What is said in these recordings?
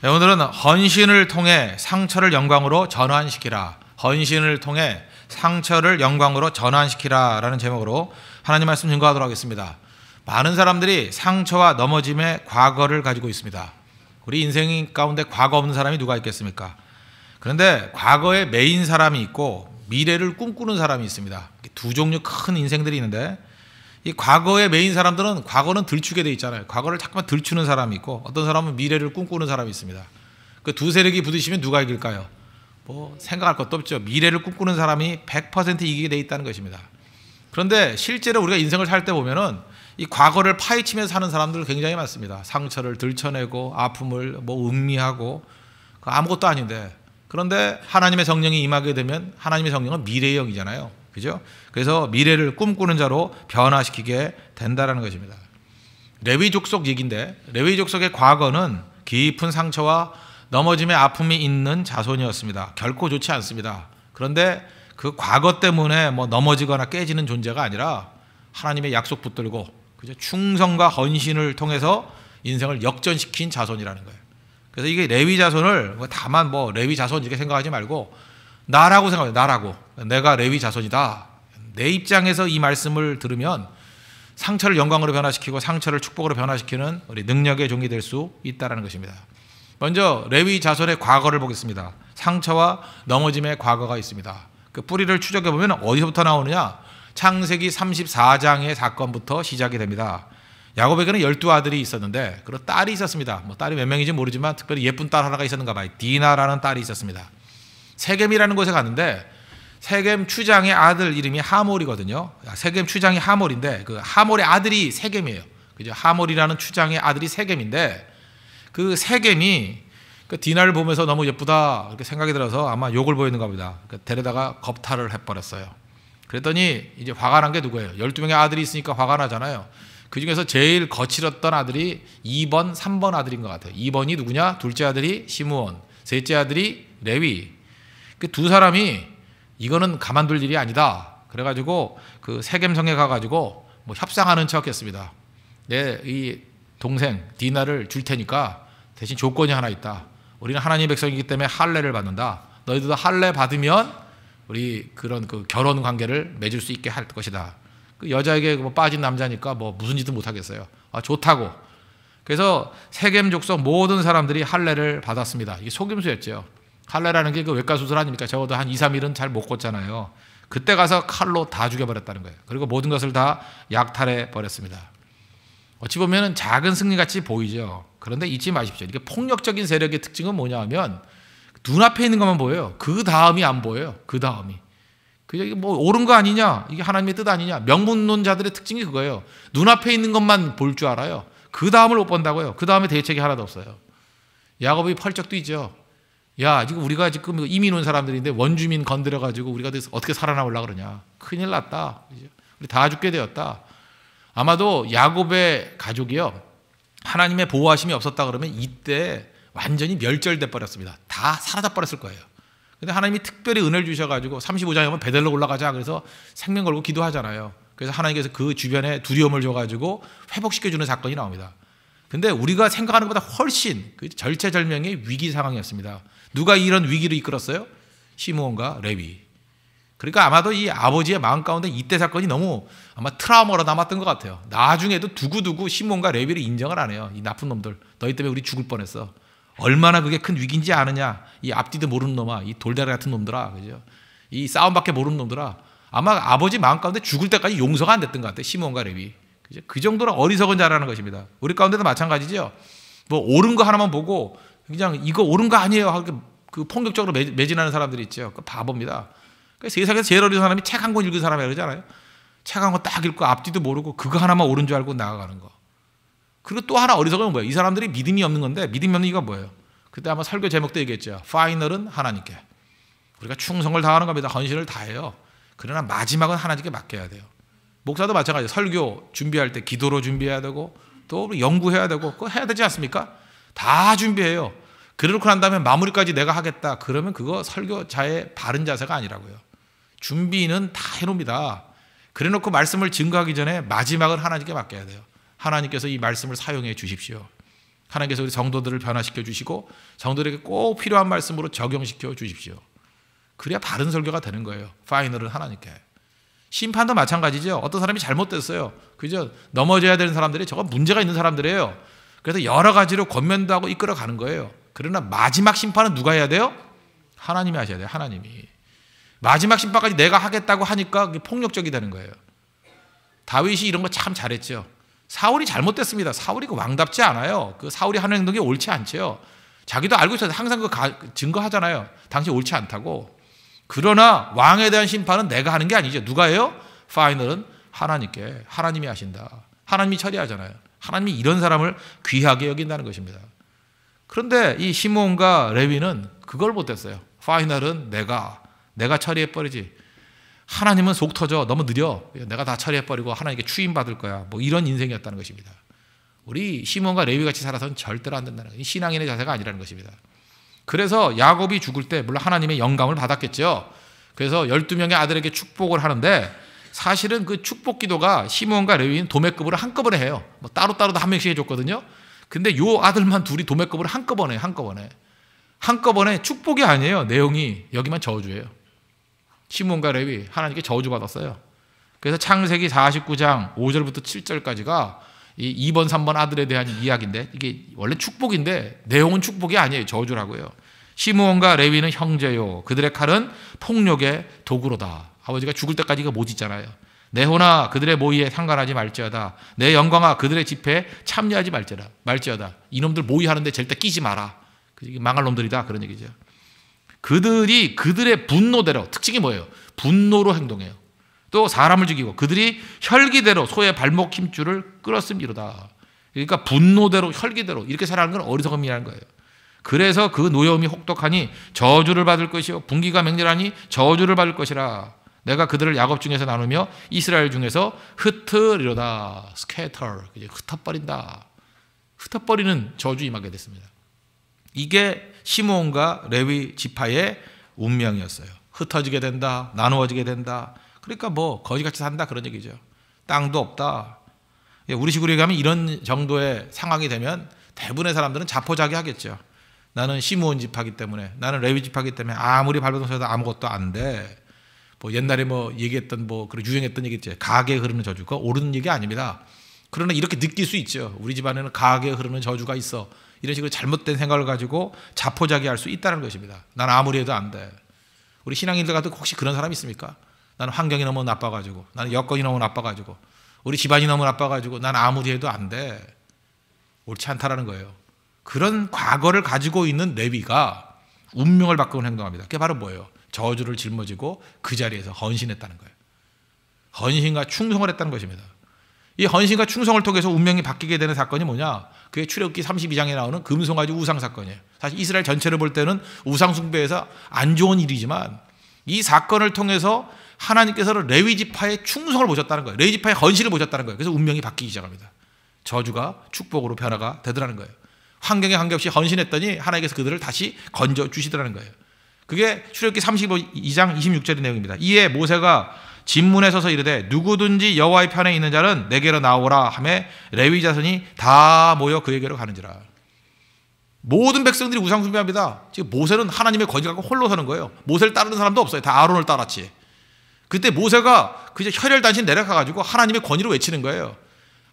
네, 오늘은 헌신을 통해 상처를 영광으로 전환시키라. 헌신을 통해 상처를 영광으로 전환시키라 라는 제목으로 하나님 말씀 증거하도록 하겠습니다. 많은 사람들이 상처와 넘어짐의 과거를 가지고 있습니다. 우리 인생 가운데 과거 없는 사람이 누가 있겠습니까? 그런데 과거에 매인 사람이 있고 미래를 꿈꾸는 사람이 있습니다. 두 종류 큰 인생들이 있는데, 이 과거에 매인 사람들은 과거는 들추게 돼 있잖아요. 과거를 자꾸만 들추는 사람이 있고, 어떤 사람은 미래를 꿈꾸는 사람이 있습니다. 그 두 세력이 부딪히면 누가 이길까요? 생각할 것도 없죠. 미래를 꿈꾸는 사람이 100% 이기게 돼 있다는 것입니다. 그런데 실제로 우리가 인생을 살 때 보면은 이 과거를 파헤치면서 사는 사람들 굉장히 많습니다. 상처를 들춰내고 아픔을 음미하고 아무것도 아닌데, 그런데 하나님의 성령이 임하게 되면 하나님의 성령은 미래의 영이잖아요. 그죠? 그래서 미래를 꿈꾸는 자로 변화시키게 된다는 것입니다. 레위 족속 얘기인데, 레위 족속의 과거는 깊은 상처와 넘어짐의 아픔이 있는 자손이었습니다. 결코 좋지 않습니다. 그런데 그 과거 때문에 넘어지거나 깨지는 존재가 아니라 하나님의 약속 붙들고, 그죠? 충성과 헌신을 통해서 인생을 역전시킨 자손이라는 거예요. 그래서 이게 레위 자손을 다만 레위 자손 이렇게 생각하지 말고 나라고 생각해요. 나라고. 내가 레위 자손이다. 내 입장에서 이 말씀을 들으면 상처를 영광으로 변화시키고 상처를 축복으로 변화시키는 우리 능력의 종이 될 수 있다는 것입니다. 먼저 레위 자손의 과거를 보겠습니다. 상처와 넘어짐의 과거가 있습니다. 그 뿌리를 추적해보면 어디서부터 나오느냐? 창세기 34장의 사건부터 시작이 됩니다. 야곱에게는 12아들이 있었는데, 그리고 딸이 있었습니다. 딸이 몇 명인지 모르지만 특별히 예쁜 딸 하나가 있었는가 봐요. 디나라는 딸이 있었습니다. 세겜이라는 곳에 갔는데, 세겜 추장의 아들 이름이 하몰이거든요. 세겜 추장이 하몰인데, 그 하몰의 아들이 세겜이에요. 그죠? 하몰이라는 추장의 아들이 세겜인데, 그 세겜이 그 디나를 보면서 너무 예쁘다 이렇게 생각이 들어서 아마 욕을 보이는가 보다. 데려다가 겁탈을 해버렸어요. 그랬더니 이제 화가 난 게 누구예요? 12명의 아들이 있으니까 화가 나잖아요. 그 중에서 제일 거칠었던 아들이 2번, 3번 아들인 것 같아요. 2번이 누구냐? 둘째 아들이 시므온, 셋째 아들이 레위. 그 두 사람이 이거는 가만둘 일이 아니다. 그래가지고 그 세겜성에 가가지고 협상하는 척했습니다. 내 이 동생 디나를 줄 테니까 대신 조건이 하나 있다. 우리는 하나님의 백성이기 때문에 할례를 받는다. 너희들도 할례 받으면 우리 그런 그 결혼 관계를 맺을 수 있게 할 것이다. 그 여자에게 빠진 남자니까 무슨 짓도 못 하겠어요. 좋다고. 그래서 세겜 족속 모든 사람들이 할례를 받았습니다. 이게 속임수였죠. 할례라는 게 그 외과 수술 아닙니까? 적어도 한 2, 3일은 잘 못 걷잖아요. 그때 가서 칼로 다 죽여버렸다는 거예요. 그리고 모든 것을 다 약탈해 버렸습니다. 어찌 보면 작은 승리같이 보이죠. 그런데 잊지 마십시오. 이게 폭력적인 세력의 특징은 뭐냐 하면 눈앞에 있는 것만 보여요. 그 다음이 안 보여요. 그 다음이. 이게 옳은 거 아니냐? 이게 하나님의 뜻 아니냐? 명분론자들의 특징이 그거예요. 눈앞에 있는 것만 볼 줄 알아요. 그 다음을 못 본다고요. 그 다음에 대책이 하나도 없어요. 야곱이 펄쩍 뛰죠. 야, 지금 우리가 지금 이민 온 사람들인데 원주민 건드려가지고 우리가 어떻게 살아남으려고 그러냐? 큰일 났다. 우리 다 죽게 되었다. 아마도 야곱의 가족이요, 하나님의 보호하심이 없었다 그러면 이때 완전히 멸절돼 버렸습니다. 다 사라져 버렸을 거예요. 근데 하나님이 특별히 은혜를 주셔가지고 35장에 오면 베델로 올라가자 그래서 생명 걸고 기도하잖아요. 그래서 하나님께서 그 주변에 두려움을 줘가지고 회복시켜주는 사건이 나옵니다. 근데 우리가 생각하는 것보다 훨씬 절체절명의 위기 상황이었습니다. 누가 이런 위기를 이끌었어요? 시므온과 레위. 그러니까 아마도 이 아버지의 마음 가운데 이때 사건이 너무 아마 트라우마로 남았던 것 같아요. 나중에도 두고두고 시므온과 레위를 인정을 안 해요. 이 나쁜 놈들, 너희 때문에 우리 죽을 뻔했어. 얼마나 그게 큰 위기인지 아느냐? 이 앞뒤도 모르는 놈아, 이 돌다리 같은 놈들아, 그죠? 이 싸움밖에 모르는 놈들아. 아마 아버지 마음 가운데 죽을 때까지 용서가 안 됐던 것 같아요. 시므온과 레위. 그죠? 그 정도로 어리석은 자라는 것입니다. 우리 가운데도 마찬가지죠. 옳은 거 하나만 보고 그냥 이거 옳은 거 아니에요 하고 그 폭력적으로 매진하는 사람들이 있죠. 그 바보입니다. 세상에서 제일 어린 사람이 책 한 권 읽은 사람이 그러잖아요. 책 한 권 딱 읽고 앞뒤도 모르고 그거 하나만 옳은 줄 알고 나아가는 거. 그리고 또 하나 어리석은 건 뭐예요? 이 사람들이 믿음이 없는 건데, 믿음이 없는 이유가 뭐예요? 그때 아마 설교 제목도 얘기했죠. 파이널은 하나님께. 우리가 충성을 다하는 겁니다. 헌신을 다해요. 그러나 마지막은 하나님께 맡겨야 돼요. 목사도 마찬가지예요. 설교 준비할 때 기도로 준비해야 되고 또 연구해야 되고 그거 해야 되지 않습니까? 다 준비해요. 그렇고 난 다음에 마무리까지 내가 하겠다. 그러면 그거 설교자의 바른 자세가 아니라고요. 준비는 다 해놓습니다. 그래놓고 말씀을 증거하기 전에 마지막은 하나님께 맡겨야 돼요. 하나님께서 이 말씀을 사용해 주십시오. 하나님께서 우리 성도들을 변화시켜 주시고 성도들에게 꼭 필요한 말씀으로 적용시켜 주십시오. 그래야 바른 설교가 되는 거예요. 파이널은 하나님께. 심판도 마찬가지죠. 어떤 사람이 잘못됐어요. 그죠? 넘어져야 되는 사람들이 저거 문제가 있는 사람들이에요. 그래서 여러 가지로 권면도 하고 이끌어가는 거예요. 그러나 마지막 심판은 누가 해야 돼요? 하나님이 하셔야 돼요. 하나님이. 마지막 심판까지 내가 하겠다고 하니까 그게 폭력적이 되는 거예요. 다윗이 이런 거 참 잘했죠. 사울이 잘못됐습니다. 사울이 그 왕답지 않아요. 그 사울이 하는 행동이 옳지 않죠. 자기도 알고 있어서 항상 증거하잖아요. 당시 옳지 않다고. 그러나 왕에 대한 심판은 내가 하는 게 아니죠. 누가 해요? 파이널은 하나님께. 하나님이 하신다. 하나님이 처리하잖아요. 하나님이 이런 사람을 귀하게 여긴다는 것입니다. 그런데 이 시므온과 레위는 그걸 못했어요. 파이널은 내가 처리해버리지. 하나님은 속 터져. 너무 느려. 내가 다 처리해버리고 하나님께 추임받을 거야. 뭐 이런 인생이었다는 것입니다. 우리 시므온과 레위 같이 살아서는 절대로 안 된다는 거예요. 신앙인의 자세가 아니라는 것입니다. 그래서 야곱이 죽을 때 물론 하나님의 영감을 받았겠죠. 그래서 12명의 아들에게 축복을 하는데 사실은 그 축복 기도가 시므온과 레위는 도매급으로 한꺼번에 해요. 뭐 따로따로도 한 명씩 해줬거든요. 근데 요 아들만 둘이 도매급으로 한꺼번에 축복이 아니에요. 내용이 여기만 저주예요. 시므온과 레위 하나님께 저주받았어요. 그래서 창세기 49장 5절부터 7절까지가 이 2번 3번 아들에 대한 이야기인데 이게 원래 축복인데 내용은 축복이 아니에요. 저주라고요. 시므온과 레위는 형제요 그들의 칼은 폭력의 도구로다. 아버지가 죽을 때까지 이거 못 잊잖아요. 내 호나 그들의 모의에 상관하지 말지어다. 내 영광아 그들의 집회에 참여하지 말지어다. 이놈들 모의하는데 절대 끼지 마라. 망할 놈들이다 그런 얘기죠. 그들이 그들의 분노대로 특징이 뭐예요? 분노로 행동해요. 또 사람을 죽이고 그들이 혈기대로 소의 발목 힘줄을 끌었음이로다. 그러니까 분노대로 혈기대로 이렇게 살아가는 건 어리석음이라는 거예요. 그래서 그 노여움이 혹독하니 저주를 받을 것이요 분기가 맹렬하니 저주를 받을 것이라. 내가 그들을 야곱 중에서 나누며 이스라엘 중에서 흩으리로다. 스캐터 흩어버린다. 흩어버리는 저주 임하게 됐습니다. 이게 시므온과 레위 지파의 운명이었어요. 흩어지게 된다. 나누어지게 된다. 그러니까 뭐 거지같이 산다 그런 얘기죠. 땅도 없다. 우리 식으로 얘기하면 이런 정도의 상황이 되면 대부분의 사람들은 자포자기하겠죠. 나는 시므온 지파기 때문에 나는 레위 지파기 때문에 아무리 발버둥 쳐도 아무것도 안 돼. 뭐 옛날에 뭐 얘기했던 뭐 그런 유행했던 얘기 있죠. 가게에 흐르는 저주. 그거 옳은 얘기 아닙니다. 그러나 이렇게 느낄 수 있죠. 우리 집안에는 가게에 흐르는 저주가 있어. 이런 식으로 잘못된 생각을 가지고 자포자기할 수 있다는 것입니다. 나는 아무리 해도 안 돼. 우리 신앙인들 같은 혹시 그런 사람 있습니까? 나는 환경이 너무 나빠가지고 나는 여건이 너무 나빠가지고 우리 집안이 너무 나빠가지고 나는 아무리 해도 안 돼. 옳지 않다라는 거예요. 그런 과거를 가지고 있는 레위가 운명을 바꾸는 행동합니다. 그게 바로 뭐예요? 저주를 짊어지고 그 자리에서 헌신했다는 거예요. 헌신과 충성을 했다는 것입니다. 이 헌신과 충성을 통해서 운명이 바뀌게 되는 사건이 뭐냐? 그게 출애굽기 32장에 나오는 금송아지 우상 사건이에요. 사실 이스라엘 전체를 볼 때는 우상 숭배에서 안 좋은 일이지만 이 사건을 통해서 하나님께서는 레위 지파의 충성을 보셨다는 거예요. 레위 지파의 헌신을 보셨다는 거예요. 그래서 운명이 바뀌기 시작합니다. 저주가 축복으로 변화가 되더라는 거예요. 환경에 관계없이 헌신했더니 하나님께서 그들을 다시 건져 주시더라는 거예요. 그게 출애굽기 32장 26절의 내용입니다. 이에 모세가 진문에 서서 이르되 누구든지 여호와의 편에 있는 자는 내게로 나오라 하매 레위 자손이 다 모여 그에게로 가는지라. 모든 백성들이 우상 숭배합니다. 지금 모세는 하나님의 권위 갖고 홀로 서는 거예요. 모세를 따르는 사람도 없어요. 다 아론을 따랐지. 그때 모세가 그저 혈혈단신 내려가가지고 하나님의 권위로 외치는 거예요.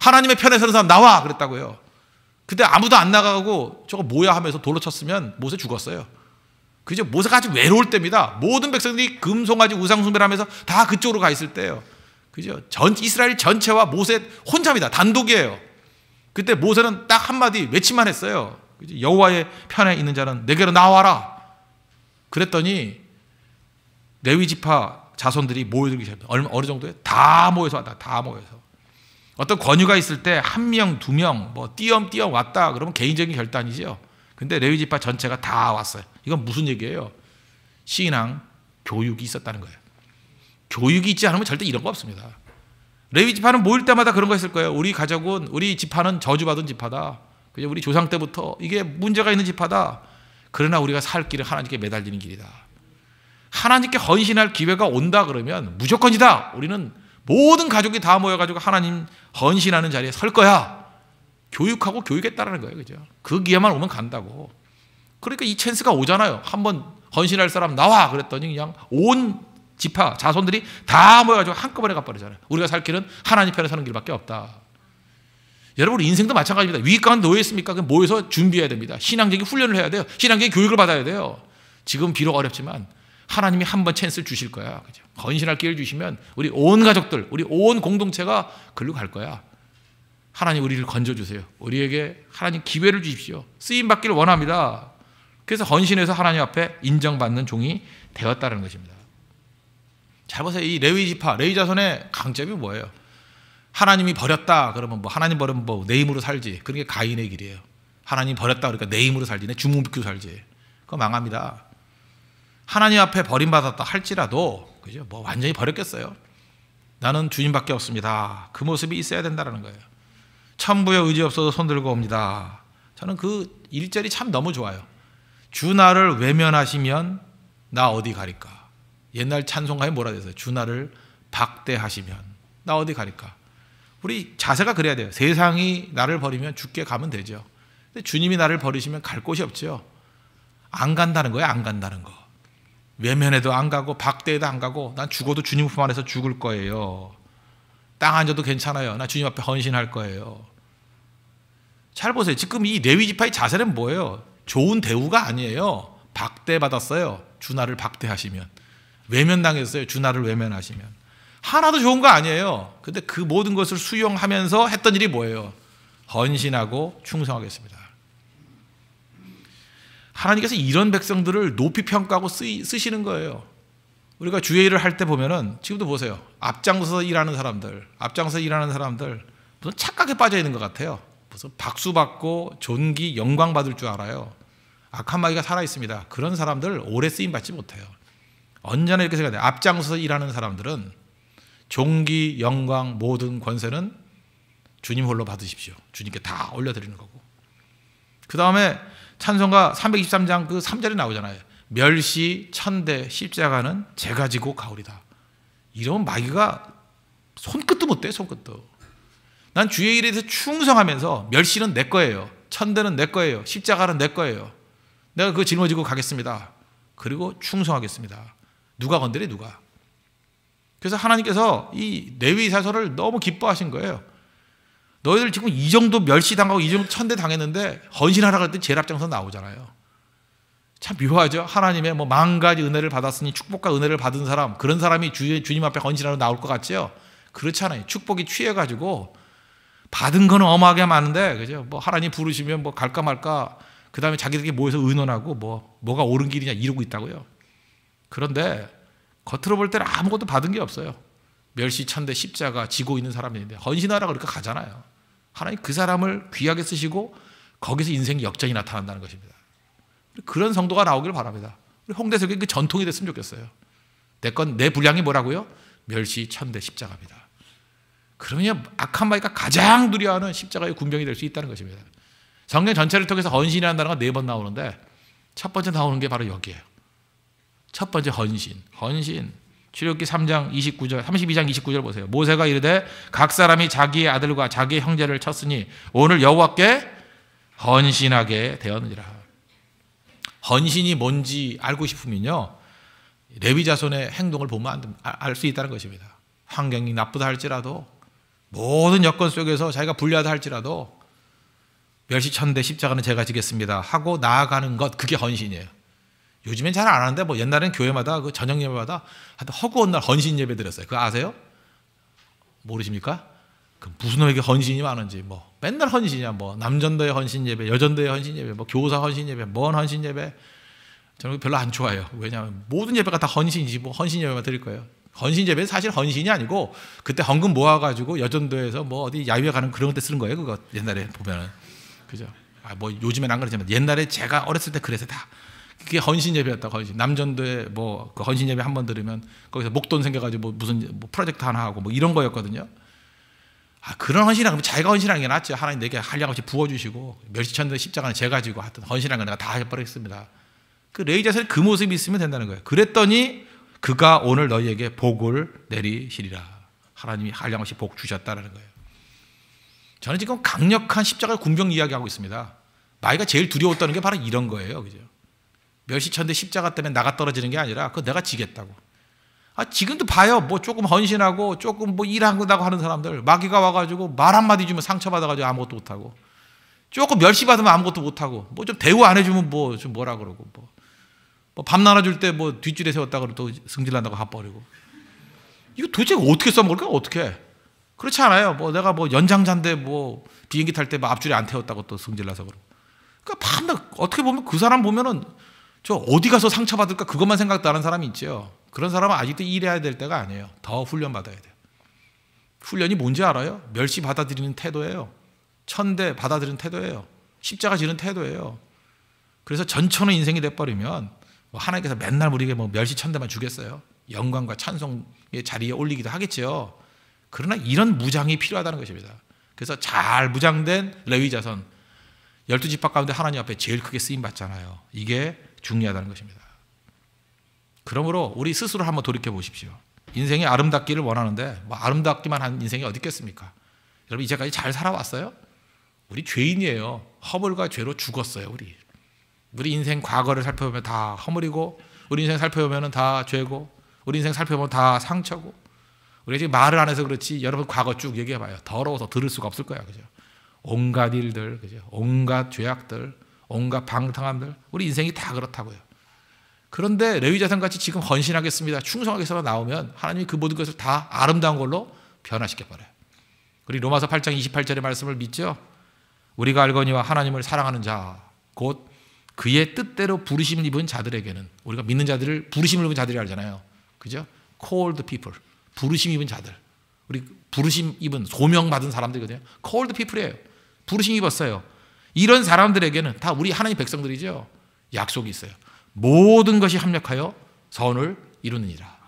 하나님의 편에 서는 사람 나와 그랬다고요. 그때 아무도 안 나가고 저거 뭐야 하면서 돌로 쳤으면 모세 죽었어요. 그죠? 모세가 아주 외로울 때입니다. 모든 백성들이 금송아지 우상 숭배를 하면서 다 그쪽으로 가 있을 때예요. 그죠? 이스라엘 전체와 모세 혼자입니다. 단독이에요. 그때 모세는 딱 한마디 외치만 했어요. 그죠? 여호와의 편에 있는 자는 내게로 나와라. 그랬더니 레위 지파 자손들이 모여들기 시작합니다. 어느 정도에 다 모여서 왔다. 다 모여서. 어떤 권유가 있을 때 한 명, 두 명, 뭐 띄엄띄엄 왔다 그러면 개인적인 결단이죠. 근데 레위 지파 전체가 다 왔어요. 이건 무슨 얘기예요? 신앙 교육이 있었다는 거예요. 교육이 있지 않으면 절대 이런 거 없습니다. 레위 지파는 모일 때마다 그런 거 했을 거예요. 우리 가족은 우리 지파는 저주받은 지파다. 그죠? 우리 조상 때부터 이게 문제가 있는 지파다. 그러나 우리가 살 길은 하나님께 매달리는 길이다. 하나님께 헌신할 기회가 온다 그러면 무조건이다. 우리는 모든 가족이 다 모여가지고 하나님 헌신하는 자리에 설 거야. 교육하고 교육했다라는 거예요. 그죠? 그 기회만 오면 간다고. 그러니까 이 찬스가 오잖아요. 한번 헌신할 사람 나와 그랬더니 그냥 온 지파 자손들이 다 모여가지고 한꺼번에 가버리잖아요. 우리가 살 길은 하나님 편에 사는 길밖에 없다. 여러분 우리 인생도 마찬가지입니다. 위기 가운데 놓여 있습니까? 그럼 모여서 준비해야 됩니다. 신앙적인 훈련을 해야 돼요. 신앙적인 교육을 받아야 돼요. 지금 비록 어렵지만 하나님이 한 번 찬스를 주실 거야. 그죠? 헌신할 기회를 주시면 우리 온 가족들, 우리 온 공동체가 글로 갈 거야. 하나님 우리를 건져주세요. 우리에게 하나님 기회를 주십시오. 쓰임 받기를 원합니다. 그래서 헌신해서 하나님 앞에 인정받는 종이 되었다는 것입니다. 잘 보세요. 이 레위 지파, 레위 자손의 강점이 뭐예요? 하나님이 버렸다 그러면 뭐 하나님 버리면 뭐 내 힘으로 살지. 그게 가인의 길이에요. 하나님 버렸다 그러니까 내 힘으로 살지. 내 주문 비키고 살지. 그거 망합니다. 하나님 앞에 버림받았다 할지라도 그죠? 뭐 완전히 버렸겠어요. 나는 주님밖에 없습니다. 그 모습이 있어야 된다는 거예요. 천부에 의지 없어서 손들고 옵니다. 저는 그 1절이 참 너무 좋아요. 주 나를 외면하시면 나 어디 가릴까? 옛날 찬송가에 뭐라 그랬어요? 주 나를 박대하시면 나 어디 가릴까? 우리 자세가 그래야 돼요. 세상이 나를 버리면 죽게 가면 되죠. 근데 주님이 나를 버리시면 갈 곳이 없죠. 안 간다는 거예요. 안 간다는 거. 외면해도 안 가고 박대해도 안 가고 난 죽어도 주님 품 안에서 죽을 거예요. 땅 앉아도 괜찮아요. 나 주님 앞에 헌신할 거예요. 잘 보세요. 지금 이 레위 지파의 자세는 뭐예요? 좋은 대우가 아니에요. 박대받았어요. 주 나를 박대하시면. 외면당했어요. 주 나를 외면하시면. 하나도 좋은 거 아니에요. 근데 그 모든 것을 수용하면서 했던 일이 뭐예요? 헌신하고 충성하겠습니다. 하나님께서 이런 백성들을 높이 평가하고 쓰시는 거예요. 우리가 주의 일을 할 때 보면은 지금도 보세요. 앞장서서 일하는 사람들 무슨 착각에 빠져 있는 것 같아요. 무슨 박수 받고 존귀 영광 받을 줄 알아요. 악한 마귀가 살아 있습니다. 그런 사람들 오래 쓰임 받지 못해요. 언제나 이렇게 생각해요. 앞장서서 일하는 사람들은 존귀 영광 모든 권세는 주님 홀로 받으십시오. 주님께 다 올려드리는 거고. 그 다음에 찬송가 323장 그 3절에 나오잖아요. 멸시 천대 십자가는 제가 지고 가오리다. 이러면 마귀가 손끝도 못 대. 손끝도. 난 주의 일에 대해서 충성하면서 멸시는 내 거예요. 천대는 내 거예요. 십자가는 내 거예요. 내가 그거 짊어지고 가겠습니다. 그리고 충성하겠습니다. 누가 건드려 누가. 그래서 하나님께서 이 레위 자손을 너무 기뻐하신 거예요. 너희들 지금 이 정도 멸시당하고 이 정도 천대 당했는데 헌신하라고 할 때 제일 앞장서 나오잖아요. 참 묘하죠. 하나님의 뭐 만 가지 은혜를 받았으니 축복과 은혜를 받은 사람, 그런 사람이 주님 앞에 헌신하러 나올 것 같죠? 그렇지 않아요. 축복이 취해가지고 받은 거는 어마하게 많은데, 그죠? 뭐 하나님 부르시면 뭐 갈까 말까, 그 다음에 자기들끼리 모여서 의논하고 뭐가 옳은 길이냐 이러고 있다고요. 그런데 겉으로 볼 때는 아무것도 받은 게 없어요. 멸시 천대 십자가 지고 있는 사람인데 헌신하라 그러니까 가잖아요. 하나님 그 사람을 귀하게 쓰시고 거기서 인생의 역전이 나타난다는 것입니다. 그런 성도가 나오길 바랍니다. 우리 홍대석에 그 전통이 됐으면 좋겠어요. 내 분량이 뭐라고요? 멸시 천대 십자가입니다. 그러면 악한 마귀가 가장 두려워하는 십자가의 군병이 될 수 있다는 것입니다. 성경 전체를 통해서 헌신이라는 단어가 4번 나오는데 첫 번째 나오는 게 바로 여기에요. 첫 번째 헌신. 출애굽기 3장 29절, 32장 29절 보세요. 모세가 이르되 각 사람이 자기의 아들과 자기의 형제를 쳤으니 오늘 여호와께 헌신하게 되었느니라. 헌신이 뭔지 알고 싶으면요, 레위 자손의 행동을 보면 알 수 있다는 것입니다. 환경이 나쁘다 할지라도, 모든 여건 속에서 자기가 불리하다 할지라도 멸시천대 십자가는 제가 지겠습니다 하고 나아가는 것, 그게 헌신이에요. 요즘엔 잘 안 하는데 뭐 옛날엔 교회마다 그 저녁 예배마다 하여튼 허구한 날 헌신 예배 드렸어요. 그거 아세요? 모르십니까? 그 무슨 놈에게 헌신이 많은지, 뭐 맨날 헌신이야. 뭐 남전도의 헌신 예배, 여전도의 헌신 예배, 뭐 교사 헌신 예배, 뭔 헌신 예배. 저는 별로 안 좋아해요. 왜냐하면 모든 예배가 다 헌신이지 뭐 헌신 예배만 드릴 거예요. 헌신 예배는 사실 헌신이 아니고 그때 헌금 모아가지고 여전도에서 뭐 어디 야유회 가는 그런 때 쓰는 거예요. 그거 옛날에 보면은. 그죠? 뭐 요즘엔 안 그러지만 옛날에 제가 어렸을 때 그래서 다 그게 헌신 예배였다고. 헌신. 남전도에 뭐 그 헌신 예배 한번 들으면 거기서 목돈 생겨가지고 뭐 무슨 뭐 프로젝트 하나 하고 뭐 이런 거였거든요. 그런 헌신이라면 자기가 헌신하는 게 낫지. 하나님 내게 한량없이 부어주시고 멸시천대 십자가는 제가 지고 하여튼 헌신하는 거 내가 다 해버리겠습니다. 그 레위 자손이 그 모습이 있으면 된다는 거예요. 그랬더니 그가 오늘 너희에게 복을 내리시리라. 하나님이 한량없이 복 주셨다는 거예요. 저는 지금 강력한 십자가 군병 이야기하고 있습니다. 마귀가 제일 두려웠다는 게 바로 이런 거예요. 그죠? 멸시천대 십자가 때문에 나가 떨어지는 게 아니라 그거 내가 지겠다고. 지금도 봐요. 뭐 조금 헌신하고 조금 뭐 일한다고 하는 사람들, 마귀가 와가지고 말 한마디 주면 상처받아가지고 아무것도 못하고, 조금 멸시받으면 아무것도 못하고, 뭐 좀 대우 안 해주면 뭐 좀 뭐라 그러고, 뭐 밥 나눠줄 때 뭐 뒷줄에 세웠다가 또 승질난다고 화버리고. 이거 도대체 어떻게 써먹을까? 어떻게? 그렇지 않아요. 뭐 내가 뭐 연장자인데 뭐 비행기 탈 때 뭐 앞줄에 안 태웠다고 또 승질나서 그러고. 그러니까 밤낮 어떻게 보면 그 사람 보면은 저 어디 가서 상처받을까 그것만 생각도 하는 사람이 있죠. 그런 사람은 아직도 일해야 될 때가 아니에요. 더 훈련 받아야 돼요. 훈련이 뭔지 알아요? 멸시 받아들이는 태도예요. 천대 받아들이는 태도예요. 십자가 지는 태도예요. 그래서 전천후 인생이 돼버리면 뭐 하나님께서 맨날 우리에게 뭐 멸시 천대만 주겠어요. 영광과 찬송의 자리에 올리기도 하겠죠. 그러나 이런 무장이 필요하다는 것입니다. 그래서 잘 무장된 레위 자손 12지파 가운데 하나님 앞에 제일 크게 쓰임 받잖아요. 이게 중요하다는 것입니다. 그러므로 우리 스스로 한번 돌이켜 보십시오. 인생이 아름답기를 원하는데 뭐 아름답기만 한 인생이 어디 있겠습니까? 여러분 이제까지 잘 살아왔어요? 우리 죄인이에요. 허물과 죄로 죽었어요. 우리 인생 과거를 살펴보면 다 허물이고, 우리 인생 살펴보면 다 죄고, 우리 인생 살펴보면 다 상처고. 우리가 지금 말을 안 해서 그렇지 여러분 과거 쭉 얘기해봐요. 더러워서 들을 수가 없을 거야. 그죠? 온갖 일들, 그죠? 온갖 죄악들, 온갖 방탕함들, 우리 인생이 다 그렇다고요. 그런데 레위 자손같이 지금 헌신하겠습니다, 충성하겠습니다 나오면 하나님이 그 모든 것을 다 아름다운 걸로 변화시켜버려요. 우리 로마서 8장 28절의 말씀을 믿죠? 우리가 알거니와 하나님을 사랑하는 자, 곧 그의 뜻대로 부르심을 입은 자들에게는, 우리가 믿는 자들을 부르심을 입은 자들이 알잖아요. 그죠? Called people, 부르심 입은 자들. 우리 부르심 입은 소명받은 사람들이거든요. Called people이에요. 부르심 입었어요. 이런 사람들에게는 다 우리 하나님 백성들이죠. 약속이 있어요. 모든 것이 합력하여 선을 이루느니라.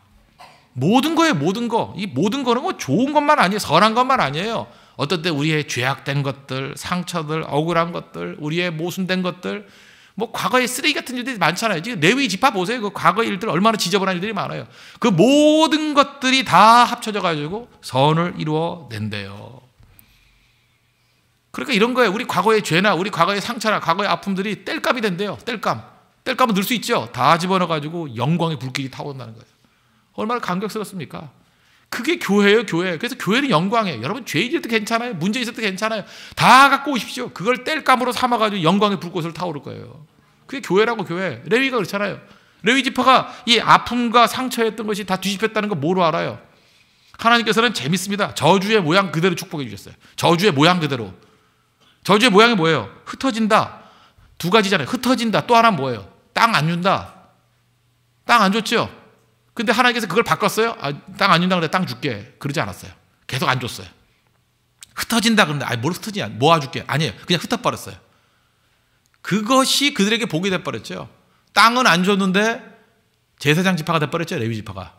모든 거예요. 모든 거. 이 모든 거는 뭐 좋은 것만 아니에요. 선한 것만 아니에요. 어떤 때 우리의 죄악된 것들, 상처들, 억울한 것들, 우리의 모순된 것들, 뭐 과거에 쓰레기 같은 일들이 많잖아요. 지금 레위 지파 보세요. 그 과거 일들 얼마나 지저분한 일들이 많아요. 그 모든 것들이 다 합쳐져 가지고 선을 이루어 낸대요. 그러니까 이런 거예요. 우리 과거의 죄나 우리 과거의 상처나 과거의 아픔들이 땔감이 된대요. 땔감은 넣을 수 있죠. 다 집어넣어 가지고 영광의 불길이 타오른다는 거예요. 얼마나 감격스럽습니까? 그게 교회예요, 교회. 그래서 교회는 영광이에요. 여러분 죄인일도 괜찮아요. 문제 있어도 괜찮아요. 다 갖고 오십시오. 그걸 땔감으로 삼아가지고 영광의 불꽃을 타오를 거예요. 그게 교회라고, 교회. 레위가 그렇잖아요. 레위 지파가 이 아픔과 상처였던 것이 다 뒤집혔다는 거 뭐로 알아요? 하나님께서는 재밌습니다. 저주의 모양 그대로 축복해 주셨어요. 저주의 모양 그대로. 저주의 모양이 뭐예요? 흩어진다. 두 가지잖아요. 흩어진다. 또 하나 뭐예요? 땅 안 준다. 땅 안 줬죠? 근데 하나님께서 그걸 바꿨어요? 땅 안 준다 그래 땅 줄게. 그러지 않았어요. 계속 안 줬어요. 흩어진다 그러는데 뭘 흩어지냐? 모아줄게. 아니에요. 그냥 흩어버렸어요. 그것이 그들에게 복이 돼버렸죠. 땅은 안 줬는데 제사장 지파가 돼버렸죠. 레위 지파가.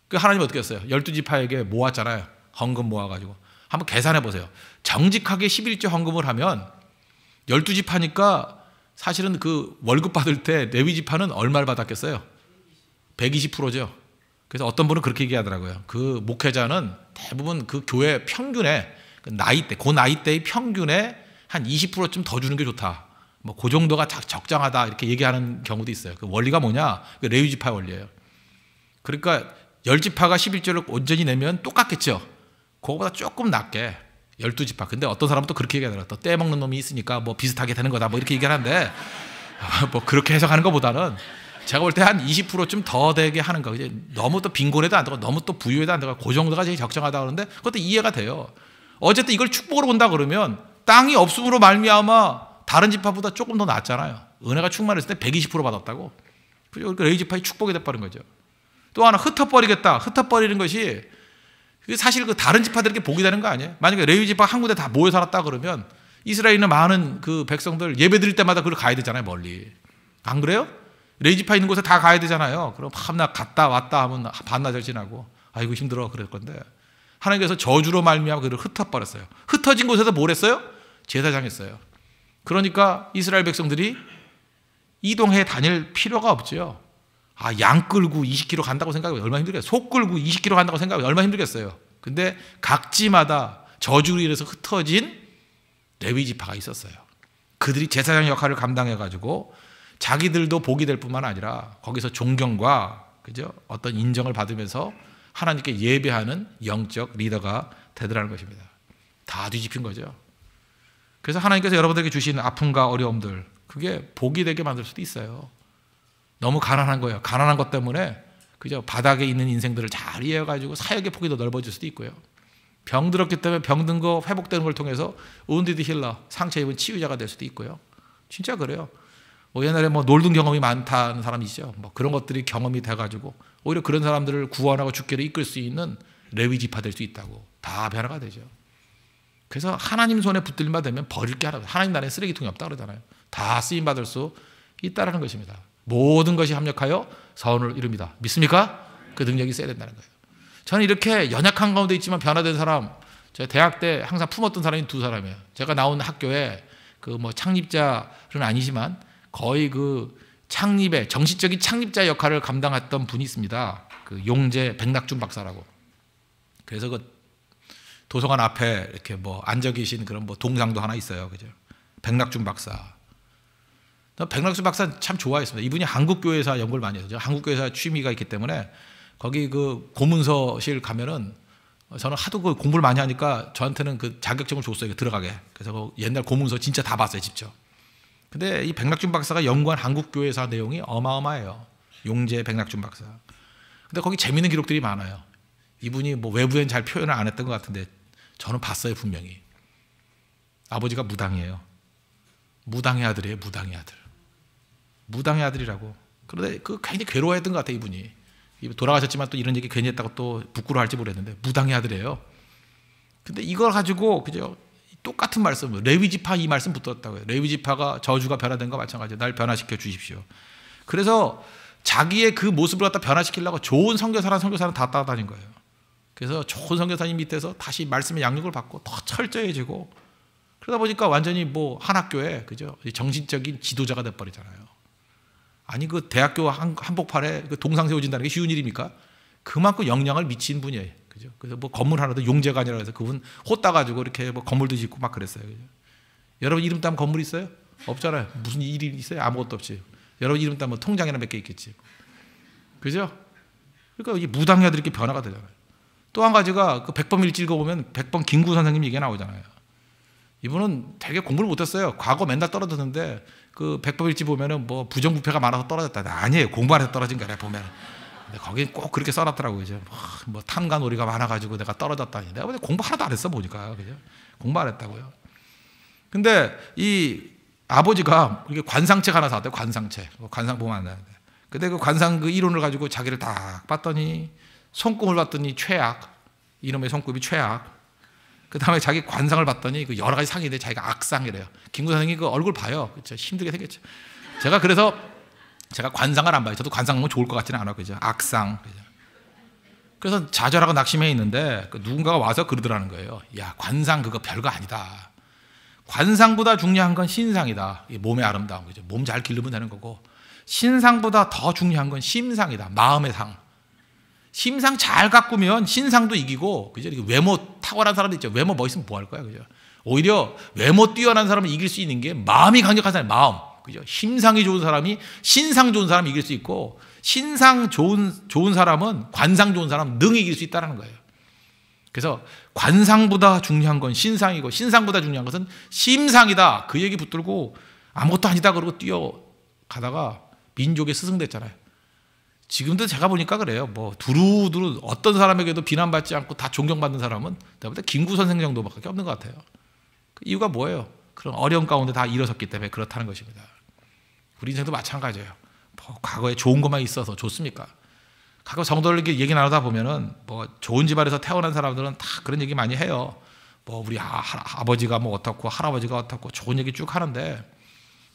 그 하나님 어떻게 했어요? 12지파에게 모았잖아요. 헌금 모아가지고. 한번 계산해 보세요. 정직하게 11조 헌금을 하면 12지파니까 사실은 그 월급 받을 때 레위 지파는 얼마를 받았겠어요? 120%죠. 그래서 어떤 분은 그렇게 얘기하더라고요. 그 목회자는 대부분 그 교회 평균에 그 나이대의 평균에 한 20%좀 더 주는 게 좋다. 뭐 그 정도가 적정하다 이렇게 얘기하는 경우도 있어요. 그 원리가 뭐냐? 그 레위 지파 원리예요. 그러니까 10지파가 11조를 온전히 내면 똑같겠죠. 그거보다 조금 낮게 12지파. 근데 어떤 사람은 또 그렇게 얘기하더라고요. 또 떼먹는 놈이 있으니까 뭐 비슷하게 되는 거다. 뭐 이렇게 얘기하는데 뭐 그렇게 해석하는 것보다는 제가 볼 때 한 20% 좀 더 되게 하는 거. 이제 너무 또 빈곤에도 안 되고 너무 또 부유에도 안 되고 그 정도가 제일 적정하다 그러는데 그것도 이해가 돼요. 어쨌든 이걸 축복으로 본다 그러면 땅이 없음으로 말미암아 다른 지파보다 조금 더 낫잖아요. 은혜가 충만했을 때 120% 받았다고. 그러니까 레위 지파의 축복이 돼버린 거죠. 또 하나 흩어버리겠다. 흩어버리는 것이 사실 그 다른 지파들에게 복이 되는 거 아니에요? 만약에 레위 지파 한 군데 다 모여 살았다 그러면 이스라엘에 있는 많은 그 백성들 예배 드릴 때마다 그걸 가야 되잖아요. 멀리. 안 그래요? 레위 지파 있는 곳에 다 가야 되잖아요. 그럼 밤낮 갔다 왔다 하면 반나절 지나고 아이고 힘들어 그럴 건데 하나님께서 저주로 말미암아 그를 흩어버렸어요. 흩어진 곳에서 뭘 했어요? 제사장 했어요. 그러니까 이스라엘 백성들이 이동해 다닐 필요가 없죠. 양 끌고 20km 간다고 생각하면 얼마나 힘들겠어요. 소 끌고 20km 간다고 생각하면 얼마나 힘들겠어요. 근데 각지마다 저주로 인해서 흩어진 레위 지파가 있었어요. 그들이 제사장 역할을 감당해가지고 자기들도 복이 될 뿐만 아니라 거기서 존경과 그죠? 어떤 인정을 받으면서 하나님께 예배하는 영적 리더가 되더라는 것입니다. 다 뒤집힌 거죠. 그래서 하나님께서 여러분들에게 주신 아픔과 어려움들, 그게 복이 되게 만들 수도 있어요. 너무 가난한 거예요. 가난한 것 때문에 그죠? 바닥에 있는 인생들을 잘 이해해가지고 사역의 폭이 더 넓어질 수도 있고요. 병들었기 때문에 병든 거 회복되는 걸 통해서 wounded healer, 상처 입은 치유자가 될 수도 있고요. 진짜 그래요. 옛날에 놀던 경험이 많다는 사람이 있죠. 그런 것들이 경험이 돼가지고 오히려 그런 사람들을 구원하고 죽기를 이끌 수 있는 레위 지파 될 수 있다고. 다 변화가 되죠. 그래서 하나님 손에 붙들림 받으면 버릴 게 하나도, 하나님 나라에 쓰레기통이 없다 그러잖아요. 다 쓰임 받을 수 있다라는 것입니다. 모든 것이 합력하여 선을 이룹니다. 믿습니까? 그 능력이 있어야 된다는 거예요. 저는 이렇게 연약한 가운데 있지만 변화된 사람, 제가 대학 때 항상 품었던 사람이 두 사람이에요. 제가 나온 학교에 창립자는 아니지만 거의 그 창립의 정신적인 창립자 역할을 감당했던 분이 있습니다. 그 용재 백낙준 박사라고. 그래서 그 도서관 앞에 이렇게 앉아 계신 그런 동상도 하나 있어요. 그죠? 백낙준 박사. 백낙준 박사 참 좋아했습니다. 이분이 한국교회사 연구를 많이 해요. 한국교회사 취미가 있기 때문에 거기 그 고문서실 가면은 저는 하도 그 공부를 많이 하니까 저한테는 그 자격증을 줬어요. 들어가게. 그래서 그 옛날 고문서 진짜 다 봤어요. 직접. 근데 이 백낙준 박사가 연구한 한국교회사 내용이 어마어마해요. 용재 백낙준 박사. 근데 거기 재미있는 기록들이 많아요. 이분이 외부엔 잘 표현을 안 했던 것 같은데 저는 봤어요. 분명히. 아버지가 무당이에요. 무당의 아들이에요. 무당의 아들. 무당의 아들이라고. 그런데 굉장히 괴로워했던 것 같아요. 이분이. 돌아가셨지만 또 이런 얘기 괜히 했다고 또 부끄러워할지 모르겠는데 무당의 아들이에요. 근데 이걸 가지고 그죠? 똑같은 말씀, 레위 지파 이 말씀 붙었다고요. 레위 지파가 저주가 변화된 거 마찬가지예요. 날 변화시켜 주십시오. 그래서 자기의 그 모습을 갖다 변화시키려고 좋은 선교사는 다 따라다닌 거예요. 그래서 좋은 선교사님 밑에서 다시 말씀의 양육을 받고 더 철저해지고 그러다 보니까 완전히 한 학교에 그죠? 정신적인 지도자가 돼버리잖아요. 아니 그 대학교 한복판에 그 동상 세워진다는 게 쉬운 일입니까? 그만큼 영향을 미친 분이에요. 그죠? 그래서 건물 하나도 용재가 아니라 해서 그분 호 따가지고 이렇게 건물도 짓고 막 그랬어요. 그죠? 여러분 이름 따면 건물 있어요? 없잖아요. 무슨 일이 있어요? 아무것도 없지. 여러분 이름 따면 통장에나 몇 개 있겠지. 그죠? 그러니까 이 무당의 아들이 이렇게 변화가 되잖아요. 또 한 가지가 그 백범일지 읽어보면 백범 김구 선생님 얘기가 나오잖아요. 이분은 되게 공부를 못했어요. 과거 맨날 떨어졌는데 그 백범일지 보면은 부정부패가 많아서 떨어졌다. 아니에요. 공부 안 해서 떨어진 거래 보면. 근데 거기 꼭 그렇게 써놨더라고요. 이제 탐과 놀이가 많아가지고 내가 떨어졌다니. 내가 공부 하나도 안 했어 보니까 그죠? 공부 안 했다고요. 근데 이 아버지가 이게 관상책 하나 사왔대요. 관상책. 관상 보면 안 되는데. 근데 그 관상 그 이론을 가지고 자기를 딱 봤더니 손금을 봤더니 최악. 이놈의 손금이 최악. 그 다음에 자기 관상을 봤더니 그 여러 가지 상이 있는데 자기가 악상이래요. 김구 선생님이 그 얼굴 봐요. 그렇죠? 힘들게 생겼죠. 제가 관상을 안 봐요. 저도 관상 보면 좋을 것 같지는 않아요. 그죠? 악상. 그죠? 그래서 좌절하고 낙심해 있는데 누군가가 와서 그러더라는 거예요. 야, 관상 그거 별거 아니다. 관상보다 중요한 건 신상이다. 몸의 아름다움. 그죠? 몸 잘 기르면 되는 거고 신상보다 더 중요한 건 심상이다. 마음의 상. 심상 잘 가꾸면 신상도 이기고, 그죠? 외모 탁월한 사람도 있죠. 외모 멋있으면 뭐 할 거야, 그죠? 오히려 외모 뛰어난 사람을 이길 수 있는 게 마음이 강력한 사람, 마음, 그죠? 심상이 좋은 사람이 신상 좋은 사람을 이길 수 있고, 신상 좋은 사람은 관상 좋은 사람 능 이길 수 있다는 거예요. 그래서 관상보다 중요한 건 신상이고, 신상보다 중요한 것은 심상이다. 그 얘기 붙들고 아무것도 아니다 그러고 뛰어가다가 민족에 스승됐잖아요. 지금도 제가 보니까 그래요. 두루두루 어떤 사람에게도 비난받지 않고 다 존경받는 사람은 내가 볼 때 김구 선생 정도밖에 없는 것 같아요. 그 이유가 뭐예요? 그런 어려운 가운데 다 일어섰기 때문에 그렇다는 것입니다. 우리 인생도 마찬가지예요. 과거에 좋은 것만 있어서 좋습니까? 과거 성도들 얘기 나누다 보면은 좋은 집안에서 태어난 사람들은 다 그런 얘기 많이 해요. 우리 아버지가 어떻고 할아버지가 어떻고 좋은 얘기 쭉 하는데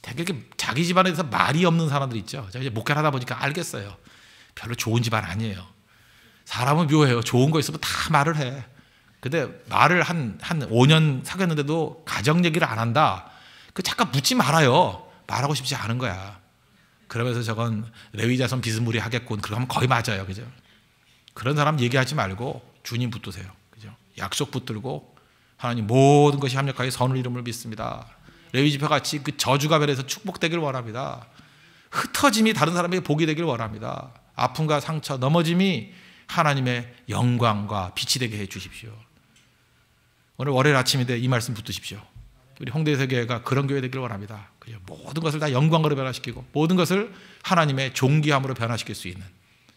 되게 이렇게 자기 집안에서 말이 없는 사람들 있죠. 제가 이제 목회를 하다 보니까 알겠어요. 별로 좋은 집안 아니에요. 사람은 묘해요. 좋은 거 있으면 다 말을 해. 근데 말을 한 5년 사귀었는데도 가정 얘기를 안 한다. 잠깐 묻지 말아요. 말하고 싶지 않은 거야. 그러면서 저건 레위자손 비스무리 하겠군. 그러면 거의 맞아요. 그죠? 그런 사람 얘기하지 말고 주님 붙드세요. 그죠? 약속 붙들고 하나님 모든 것이 합력하여 선을 이름을 믿습니다. 레위지파 같이 그 저주가 변해서 축복되기를 원합니다. 흩어짐이 다른 사람에게 복이 되기를 원합니다. 아픔과 상처, 넘어짐이 하나님의 영광과 빛이 되게 해 주십시오. 오늘 월요일 아침인데 이 말씀 붙드십시오. 우리 홍대세교회가 그런 교회 되기를 원합니다. 모든 것을 다 영광으로 변화시키고 모든 것을 하나님의 존귀함으로 변화시킬 수 있는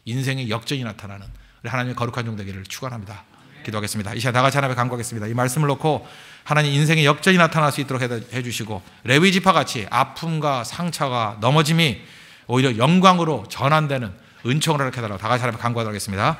인생의 역전이 나타나는 우리 하나님의 거룩한 종 되기를 축원합니다. 기도하겠습니다. 이 시간 다 같이 하나님께 간구하겠습니다. 이 말씀을 놓고 하나님 인생의 역전이 나타날 수 있도록 해주시고 레위지파 같이 아픔과 상처가 넘어짐이 오히려 영광으로 전환되는 은총을 허락해달라고 다 같이 하나님께 간구하도록 하겠습니다.